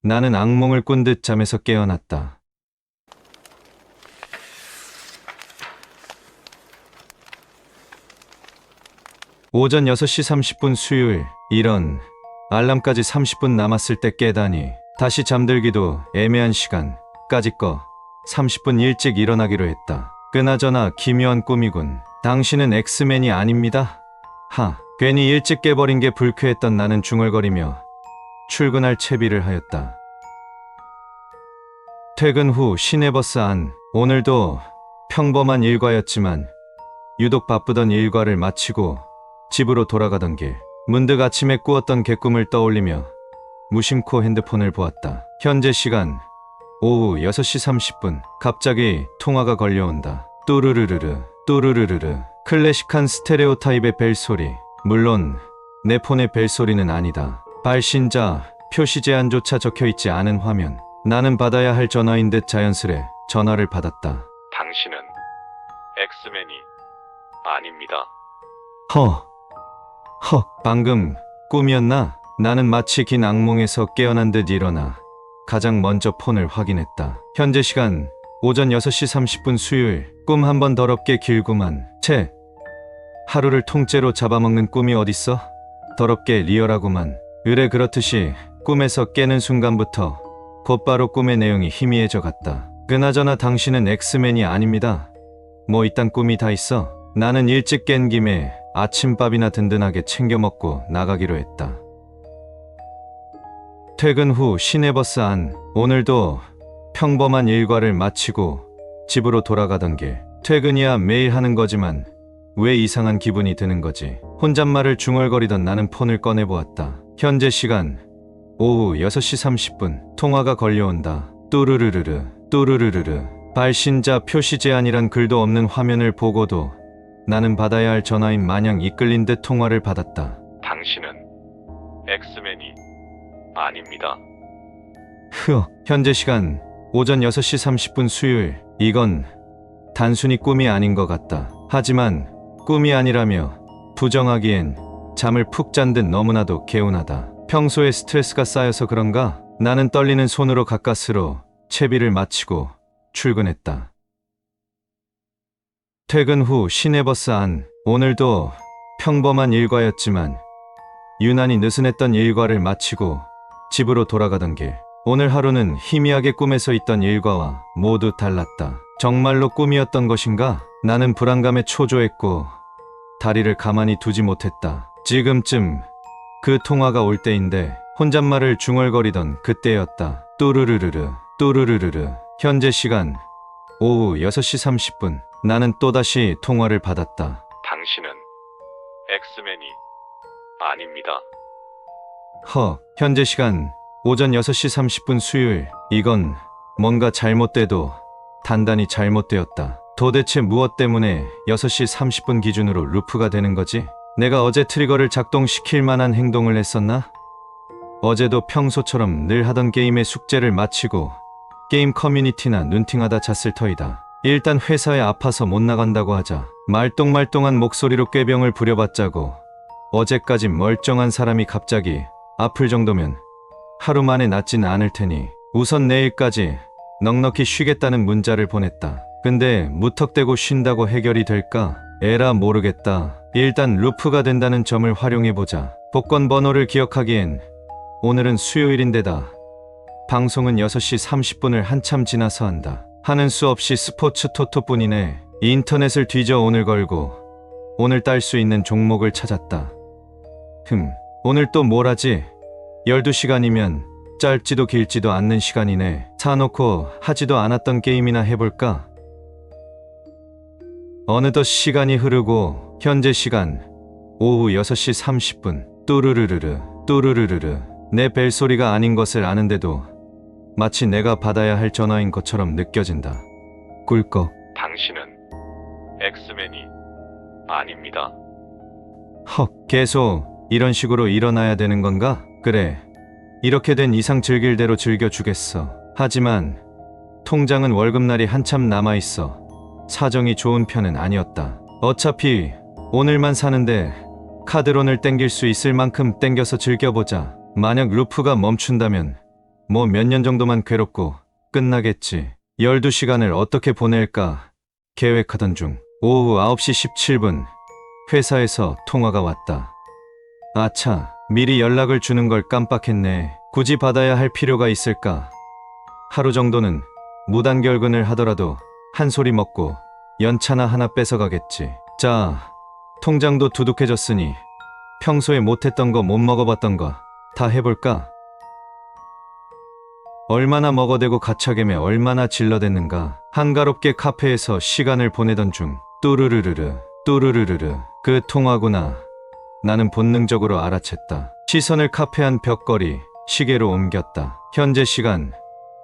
나는 악몽을 꾼 듯 잠에서 깨어났다. 오전 6시 30분 수요일. 이런, 알람까지 30분 남았을 때 깨다니. 다시 잠들기도 애매한 시간까지 꺼 30분 일찍 일어나기로 했다. 그나저나 기묘한 꿈이군. 당신은 엑스맨이 아닙니다. 괜히 일찍 깨버린 게 불쾌했던 나는 중얼거리며 출근할 채비를 하였다. 퇴근 후 시내버스 안. 오늘도 평범한 일과였지만 유독 바쁘던 일과를 마치고 집으로 돌아가던 길, 문득 아침에 꾸었던 개꿈을 떠올리며 무심코 핸드폰을 보았다. 현재 시간 오후 6시 30분. 갑자기 통화가 걸려온다. 또르르르르 또르르르르. 클래식한 스테레오 타입의 벨소리. 물론 내 폰의 벨소리는 아니다. 발신자 표시 제한조차 적혀있지 않은 화면. 나는 받아야 할 전화인 듯 자연스레 전화를 받았다. 당신은 엑스맨이 아닙니다. 방금 꿈이었나? 나는 마치 긴 악몽에서 깨어난 듯 일어나 가장 먼저 폰을 확인했다. 현재 시간 오전 6시 30분 수요일. 꿈 한 번 더럽게 길구만. 하루를 통째로 잡아먹는 꿈이 어딨어? 더럽게 리얼하구만. 의뢰 그렇듯이 꿈에서 깨는 순간부터 곧바로 꿈의 내용이 희미해져 갔다. 그나저나 당신은 엑스맨이 아닙니다. 뭐 이딴 꿈이 다 있어? 나는 일찍 깬 김에 아침밥이나 든든하게 챙겨 먹고 나가기로 했다. 퇴근 후 시내버스 안. 오늘도 평범한 일과를 마치고 집으로 돌아가던 길. 퇴근이야 매일 하는 거지만 왜 이상한 기분이 드는 거지? 혼잣말을 중얼거리던 나는 폰을 꺼내보았다. 현재 시간 오후 6시 30분. 통화가 걸려온다. 또르르르르 또르르르르. 발신자 표시 제한이란 글도 없는 화면을 보고도 나는 받아야 할 전화인 마냥 이끌린 듯 통화를 받았다. 당신은 엑스맨이 아닙니다. 현재 시간 오전 6시 30분 수요일. 이건 단순히 꿈이 아닌 것 같다. 하지만 꿈이 아니라며 부정하기엔 잠을 푹 잔 듯 너무나도 개운하다. 평소에 스트레스가 쌓여서 그런가? 나는 떨리는 손으로 가까스로 채비를 마치고 출근했다. 퇴근 후 시내버스 안. 오늘도 평범한 일과였지만 유난히 느슨했던 일과를 마치고 집으로 돌아가던 길. 오늘 하루는 희미하게 꿈에서 있던 일과와 모두 달랐다. 정말로 꿈이었던 것인가? 나는 불안감에 초조했고 다리를 가만히 두지 못했다. 지금쯤 그 통화가 올 때인데 혼잣말을 중얼거리던 그때였다. 또르르르르 또르르르르. 현재 시간 오후 6시 30분. 나는 또다시 통화를 받았다. 당신은 엑스맨이 아닙니다. 현재 시간 오전 6시 30분 수요일. 이건 뭔가 잘못돼도 단단히 잘못되었다. 도대체 무엇 때문에 6시 30분 기준으로 루프가 되는 거지? 내가 어제 트리거를 작동시킬 만한 행동을 했었나? 어제도 평소처럼 늘 하던 게임의 숙제를 마치고 게임 커뮤니티나 눈팅하다 잤을 터이다. 일단 회사에 아파서 못 나간다고 하자 말똥말똥한 목소리로 꾀병을 부려봤자고. 어제까지 멀쩡한 사람이 갑자기 아플 정도면 하루 만에 낫진 않을 테니 우선 내일까지 넉넉히 쉬겠다는 문자를 보냈다. 근데 무턱대고 쉰다고 해결이 될까? 에라 모르겠다. 일단 루프가 된다는 점을 활용해보자. 복권 번호를 기억하기엔 오늘은 수요일인데다 방송은 6시 30분을 한참 지나서 한다. 하는 수 없이 스포츠 토토뿐이네. 인터넷을 뒤져 오늘 걸고 오늘 딸 수 있는 종목을 찾았다. 오늘 또 뭘 하지? 12시간이면 짧지도 길지도 않는 시간이네. 사놓고 하지도 않았던 게임이나 해볼까? 어느덧 시간이 흐르고 현재 시간 오후 6시 30분. 또르르르르 또르르르르. 내 벨소리가 아닌 것을 아는데도 마치 내가 받아야 할 전화인 것처럼 느껴진다. 꿀꺽. 당신은 엑스맨이 아닙니다. 계속 이런 식으로 일어나야 되는 건가? 그래, 이렇게 된 이상 즐길 대로 즐겨주겠어. 하지만 통장은 월급날이 한참 남아있어 사정이 좋은 편은 아니었다. 어차피 오늘만 사는데 카드론을 땡길 수 있을 만큼 땡겨서 즐겨보자. 만약 루프가 멈춘다면 뭐 몇 년 정도만 괴롭고 끝나겠지. 12시간을 어떻게 보낼까 계획하던 중 오후 9시 17분 회사에서 통화가 왔다. 아차, 미리 연락을 주는 걸 깜빡했네. 굳이 받아야 할 필요가 있을까? 하루 정도는 무단결근을 하더라도 한 소리 먹고 연차나 하나 뺏어가겠지. 자, 통장도 두둑해졌으니 평소에 못했던 거 못 먹어봤던 거 다 해볼까? 얼마나 먹어대고 가차겜에 얼마나 질러댔는가. 한가롭게 카페에서 시간을 보내던 중 뚜루루루르 뚜루루루르 그 통화구나. 나는 본능적으로 알아챘다. 시선을 카페 안 벽걸이 시계로 옮겼다. 현재 시간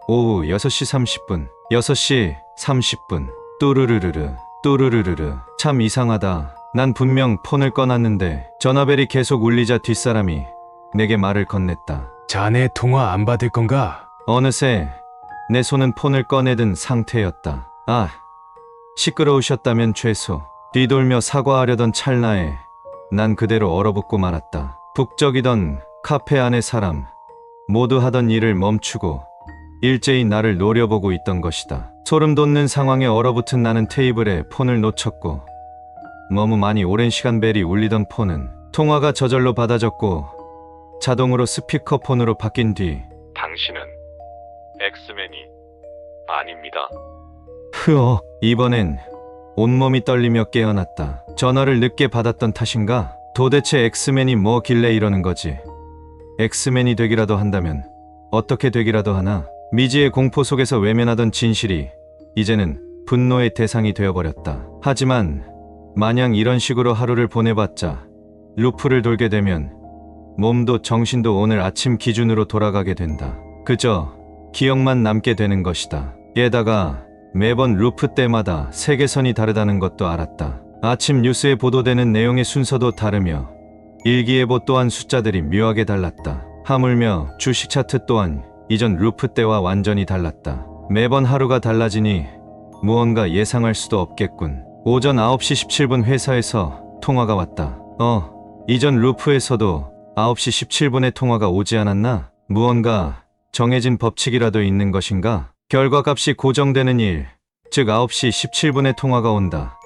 오후 6시 30분 6시 30분 뚜루루루르 뚜루루루르 참 이상하다. 난 분명 폰을 꺼놨는데 전화벨이 계속 울리자 뒷사람이 내게 말을 건넸다. 자네 통화 안 받을 건가? 어느새 내 손은 폰을 꺼내든 상태였다. 아, 시끄러우셨다면 최소. 뒤돌며 사과하려던 찰나에 난 그대로 얼어붙고 말았다. 북적이던 카페 안의 사람 모두 하던 일을 멈추고 일제히 나를 노려보고 있던 것이다. 소름 돋는 상황에 얼어붙은 나는 테이블에 폰을 놓쳤고 너무 많이 오랜 시간 벨이 울리던 폰은 통화가 저절로 받아졌고 자동으로 스피커폰으로 바뀐 뒤 당신은 엑스맨이 아닙니다. 흐어. 이번엔 온몸이 떨리며 깨어났다. 전화를 늦게 받았던 탓인가? 도대체 엑스맨이 뭐길래 이러는 거지? 엑스맨이 되기라도 한다면 어떻게 되기라도 하나? 미지의 공포 속에서 외면하던 진실이 이제는 분노의 대상이 되어버렸다. 하지만 마냥 이런 식으로 하루를 보내봤자 루프를 돌게 되면 몸도 정신도 오늘 아침 기준으로 돌아가게 된다. 그저 기억만 남게 되는 것이다. 게다가 매번 루프 때마다 세계선이 다르다는 것도 알았다. 아침 뉴스에 보도되는 내용의 순서도 다르며 일기예보 또한 숫자들이 묘하게 달랐다. 하물며 주식 차트 또한 이전 루프 때와 완전히 달랐다. 매번 하루가 달라지니 무언가 예상할 수도 없겠군. 오전 9시 17분 회사에서 통화가 왔다. 이전 루프에서도 9시 17분에 통화가 오지 않았나? 무언가 정해진 법칙이라도 있는 것인가? 결과값이 고정되는 일, 즉 9시 17분에 통화가 온다.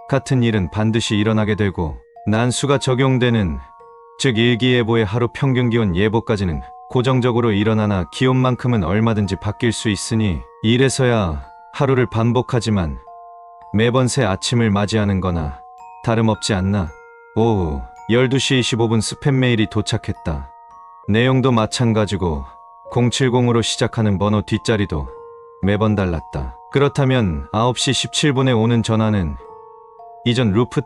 같은 일은 반드시 일어나게 되고 난수가 적용되는, 즉 일기예보의 하루 평균 기온 예보까지는 고정적으로 일어나나 기온만큼은 얼마든지 바뀔 수 있으니 이래서야 하루를 반복하지만 매번 새 아침을 맞이하는 거나 다름없지 않나. 오후 12시 25분 스팸 메일이 도착했다. 내용도 마찬가지고 070으로 시작하는 번호 뒷자리도 매번 달랐다. 그렇다면 9시 17분에 오는 전화는 이전 루프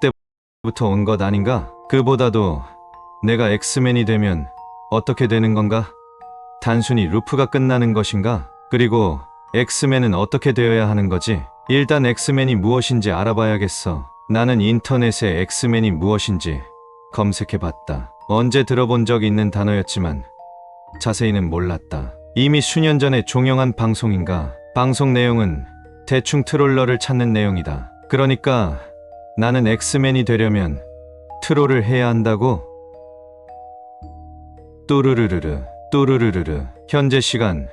때부터 온 것 아닌가? 그보다도 내가 엑스맨이 되면 어떻게 되는 건가? 단순히 루프가 끝나는 것인가? 그리고 엑스맨은 어떻게 되어야 하는 거지? 일단 엑스맨이 무엇인지 알아봐야겠어. 나는 인터넷에 엑스맨이 무엇인지 검색해봤다. 언제 들어본 적 있는 단어였지만 자세히는 몰랐다. 이미 수년 전에 종영한 방송인가? 방송 내용은 대충 트롤러를 찾는 내용이다. 그러니까 나는 엑스맨이 되려면 트롤을 해야 한다고? 뚜루루루르 뚜루루루르. 현재 시간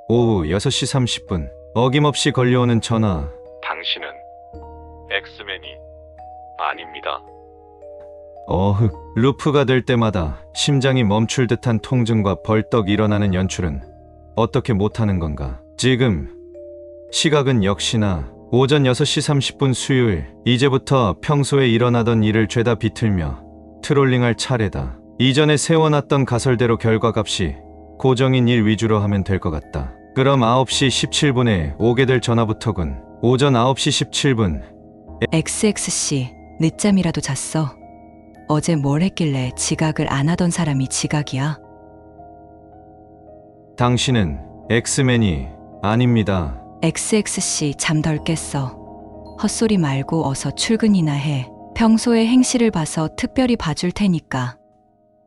오후 6시 30분. 어김없이 걸려오는 전화. 당신은 엑스맨이 아닙니다. 어흑. 루프가 될 때마다 심장이 멈출 듯한 통증과 벌떡 일어나는 연출은 어떻게 못하는 건가? 지금 시각은 역시나 오전 6시 30분 수요일. 이제부터 평소에 일어나던 일을 죄다 비틀며 트롤링할 차례다. 이전에 세워놨던 가설대로 결과값이 고정인 일 위주로 하면 될 것 같다. 그럼 9시 17분에 오게 될 전화부터군. 오전 9시 17분. XX씨, 늦잠이라도 잤어? 어제 뭘 했길래 지각을 안 하던 사람이 지각이야? 당신은 엑스맨이 아닙니다. XX씨, 잠 덜 깼어. 헛소리 말고 어서 출근이나 해. 평소에 행실을 봐서 특별히 봐줄 테니까.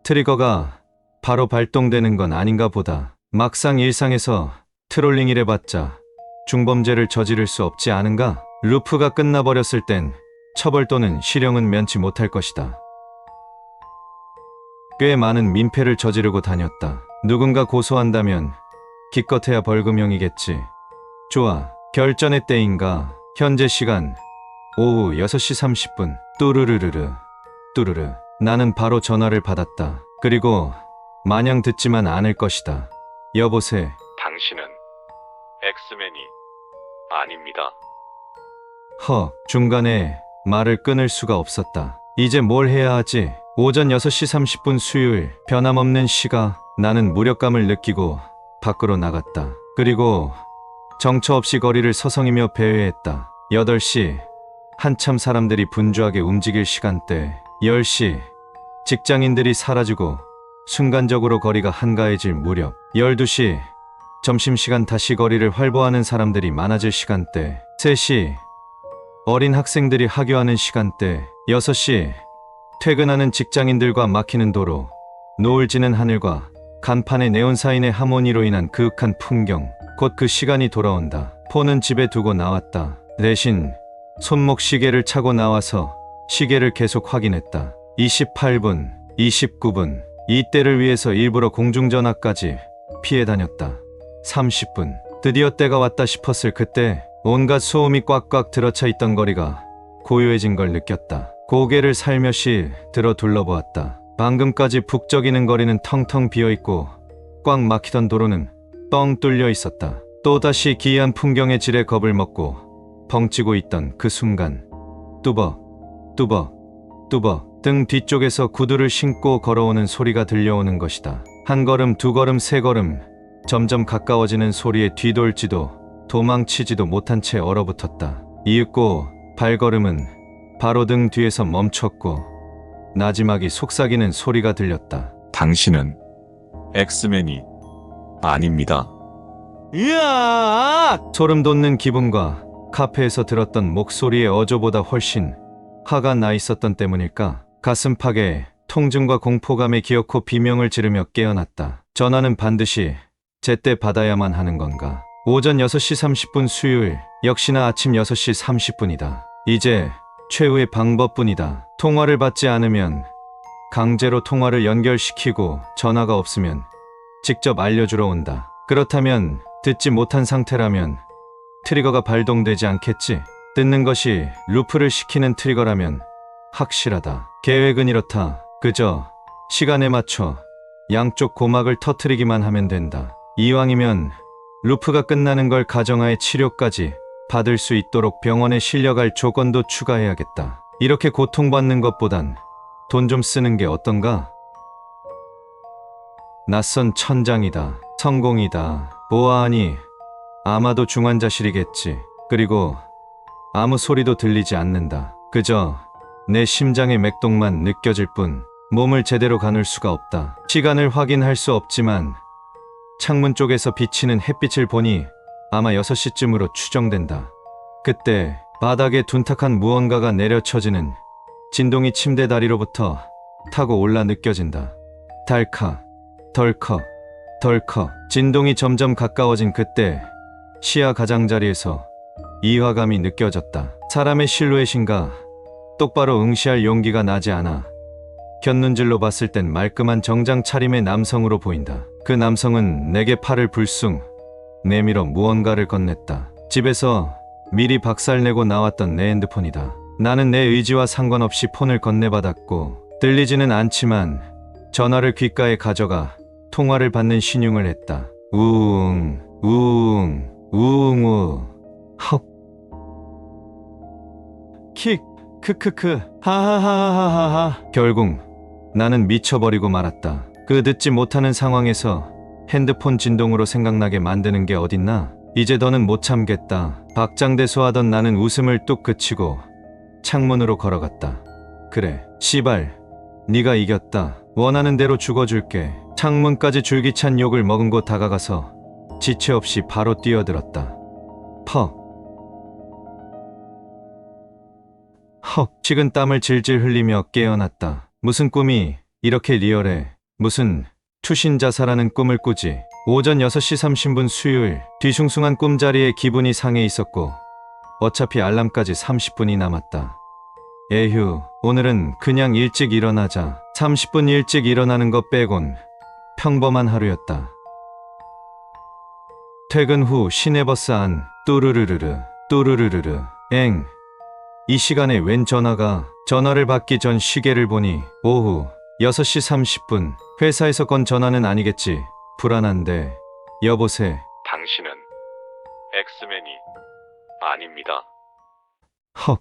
트리거가 바로 발동되는 건 아닌가 보다. 막상 일상에서 트롤링 해봤자 중범죄를 저지를 수 없지 않은가? 루프가 끝나버렸을 땐 처벌 또는 실형은 면치 못할 것이다. 꽤 많은 민폐를 저지르고 다녔다. 누군가 고소한다면 기껏해야 벌금형이겠지. 좋아. 결전의 때인가. 현재 시간 오후 6시 30분. 뚜르르르르. 뚜르르. 나는 바로 전화를 받았다. 그리고 마냥 듣지만 않을 것이다. 여보세. 당신은 엑스맨이 아닙니다. 중간에 말을 끊을 수가 없었다. 이제 뭘 해야 하지? 오전 6시 30분 수요일 변함없는 시가. 나는 무력감을 느끼고 밖으로 나갔다. 그리고 정처 없이 거리를 서성이며 배회했다. 8시 한참 사람들이 분주하게 움직일 시간대. 10시 직장인들이 사라지고 순간적으로 거리가 한가해질 무렵. 12시 점심시간 다시 거리를 활보하는 사람들이 많아질 시간대. 3시 어린 학생들이 하교하는 시간대. 6시 퇴근하는 직장인들과 막히는 도로. 노을 지는 하늘과 간판의 네온사인의 하모니로 인한 그윽한 풍경. 곧 그 시간이 돌아온다. 폰은 집에 두고 나왔다. 대신 손목 시계를 차고 나와서 시계를 계속 확인했다. 28분, 29분. 이때를 위해서 일부러 공중전화까지 피해 다녔다. 30분. 드디어 때가 왔다 싶었을 그때 온갖 소음이 꽉꽉 들어차 있던 거리가 고요해진 걸 느꼈다. 고개를 살며시 들어 둘러보았다. 방금까지 북적이는 거리는 텅텅 비어있고 꽉 막히던 도로는 뻥 뚫려 있었다. 또다시 기이한 풍경의 질에 겁을 먹고 벙찌고 있던 그 순간 뚜벅 뚜벅 뚜벅 등 뒤쪽에서 구두를 신고 걸어오는 소리가 들려오는 것이다. 한 걸음, 두 걸음, 세 걸음. 점점 가까워지는 소리에 뒤돌지도 도망치지도 못한 채 얼어붙었다. 이윽고 발걸음은 바로 등 뒤에서 멈췄고 나지막이 속삭이는 소리가 들렸다. 당신은 엑스맨이 아닙니다. 으아! 소름 돋는 기분과 카페에서 들었던 목소리의 어조보다 훨씬 화가 나 있었던 때문일까? 가슴팍에 통증과 공포감에 기어코 비명을 지르며 깨어났다. 전화는 반드시 제때 받아야만 하는 건가? 오전 6시 30분 수요일. 역시나 아침 6시 30분이다. 이제 최후의 방법뿐이다. 통화를 받지 않으면 강제로 통화를 연결시키고 전화가 없으면 직접 알려주러 온다. 그렇다면 듣지 못한 상태라면 트리거가 발동되지 않겠지? 듣는 것이 루프를 시키는 트리거라면 확실하다. 계획은 이렇다. 그저 시간에 맞춰 양쪽 고막을 터트리기만 하면 된다. 이왕이면 루프가 끝나는 걸 가정하에 치료까지 받을 수 있도록 병원에 실려갈 조건도 추가해야겠다. 이렇게 고통받는 것보단 돈 좀 쓰는 게 어떤가? 낯선 천장이다. 성공이다. 보아하니 아마도 중환자실이겠지. 그리고 아무 소리도 들리지 않는다. 그저 내 심장의 맥동만 느껴질 뿐 몸을 제대로 가눌 수가 없다. 시간을 확인할 수 없지만 창문 쪽에서 비치는 햇빛을 보니 아마 6시쯤으로 추정된다. 그때 바닥에 둔탁한 무언가가 내려쳐지는 진동이 침대 다리로부터 타고 올라 느껴진다. 달카, 덜컥, 덜컥. 진동이 점점 가까워진 그때 시야 가장자리에서 이화감이 느껴졌다. 사람의 실루엣인가 똑바로 응시할 용기가 나지 않아 곁눈질로 봤을 땐 말끔한 정장 차림의 남성으로 보인다. 그 남성은 내게 팔을 불쑥 내밀어 무언가를 건넸다. 집에서 미리 박살내고 나왔던 내 핸드폰이다. 나는 내 의지와 상관없이 폰을 건네받았고 들리지는 않지만 전화를 귓가에 가져가 통화를 받는 신용을 했다. 우웅 우웅 우웅우 헉 킥 크크크 하하하하하하. 결국 나는 미쳐버리고 말았다. 그 듣지 못하는 상황에서 핸드폰 진동으로 생각나게 만드는 게 어딨나? 이제 더는 못 참겠다. 박장대소하던 나는 웃음을 뚝 그치고 창문으로 걸어갔다. 그래, 씨발, 네가 이겼다. 원하는 대로 죽어줄게. 창문까지 줄기찬 욕을 머금고 다가가서 지체 없이 바로 뛰어들었다. 퍽. 헉. 식은 땀을 질질 흘리며 깨어났다. 무슨 꿈이 이렇게 리얼해. 무슨 투신 자살하는 꿈을 꾸지. 오전 6시 30분 수요일. 뒤숭숭한 꿈자리에 기분이 상해 있었고 어차피 알람까지 30분이 남았다. 에휴, 오늘은 그냥 일찍 일어나자. 30분 일찍 일어나는 것 빼곤 평범한 하루였다. 퇴근 후 시내버스 안. 또르르르르. 또르르르르. 엥. 이 시간에 웬 전화가. 전화를 받기 전 시계를 보니 오후 6시 30분. 회사에서 건 전화는 아니겠지. 불안한데. 여보세. 당신은 엑스맨이 아닙니다. 헉.